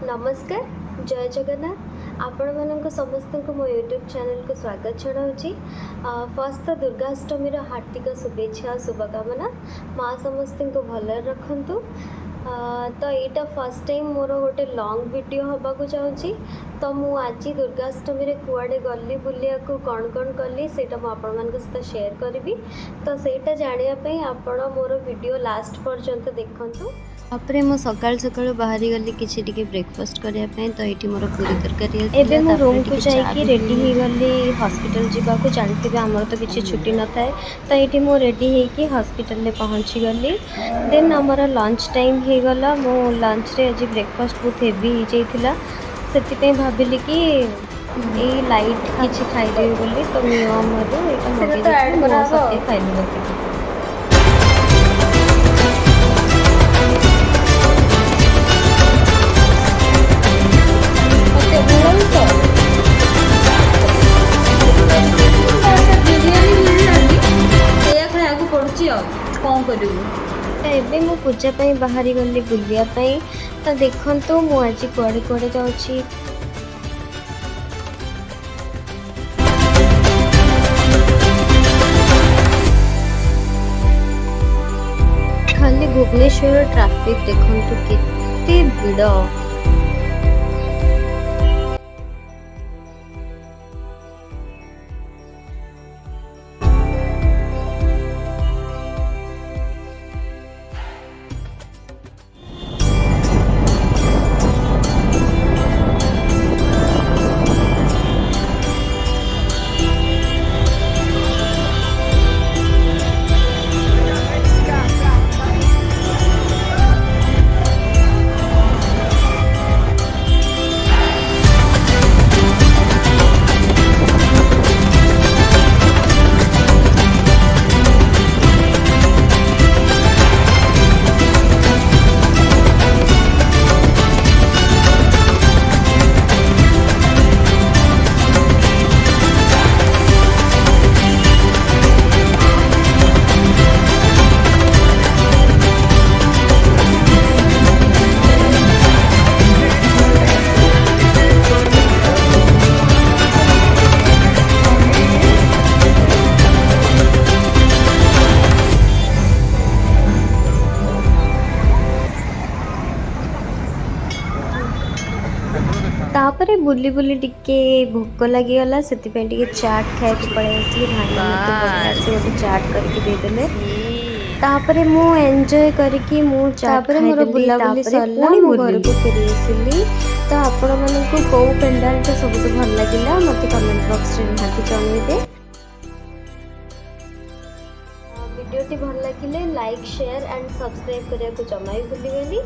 नमस्कार जय जगन्नाथ आपण मानक समस्त को मो यूट्यूब चैनल को स्वागत जनाऊँगी। फर्स्ट तो दुर्गाष्टमी हार्दिक शुभेच्छा शुभकामना माँ समस्त को भल रखु। तो यहाँ फर्स्ट टाइम मोर गोटे लॉन्ग वीडियो होबाकू चाहूँगी। तो मु आज दुर्गाष्टमी कुआडे गली बुलिया को कौन कौन कली से सहित शेयर करी। तो सेटा जानापी आपण मोर वीडियो लास्ट पर्यंत देखु। तापरे मो सकाल सकाल बाहरी गली किसी टिके ब्रेकफास्ट करने तो ये मोर पूरी तरकारी एबे मो रूम को जाइए रेडी हो गली हॉस्पिटल जावाक चलते आमर तो किसी छुट्टी न थाए। तो ये मो रेडी होगी हॉस्पिटल में पहुँची गली। देन आमर लंच टाइम हो गला। मो लंच रे आज ब्रेकफास्ट बहुत हेवी हो जाइथिला से भाविली कि ये लाइट किसी खाईदेवी बोली। तो मिनिमम मगे खाइली। कौन करू एबे मु पूजा पाई बाहरी गली बुलिया पाई। तो देखंतु मु आज कुआडे कुआडे जाउची। खाली भुवनेश्वर ट्रैफिक देखंतु केते भिड़। तापरे बुली बुली टिके भोक लगिगला से चाट खाए पड़े आसली भाई गोटे चाट करके देदेले। तापरे मु एंजॉय करके मु चाट मोर बुलाबुली सरला मु घर को फेरी आसिली। तो आपण मानकु को पेंडाल तो सब भल लगिला मते कमेंट बॉक्स रे निहाती जणाइबे। वीडियो टी भल लगिले लाइक शेयर एंड सब्सक्राइब करिया को जमाई भूलिबेनी।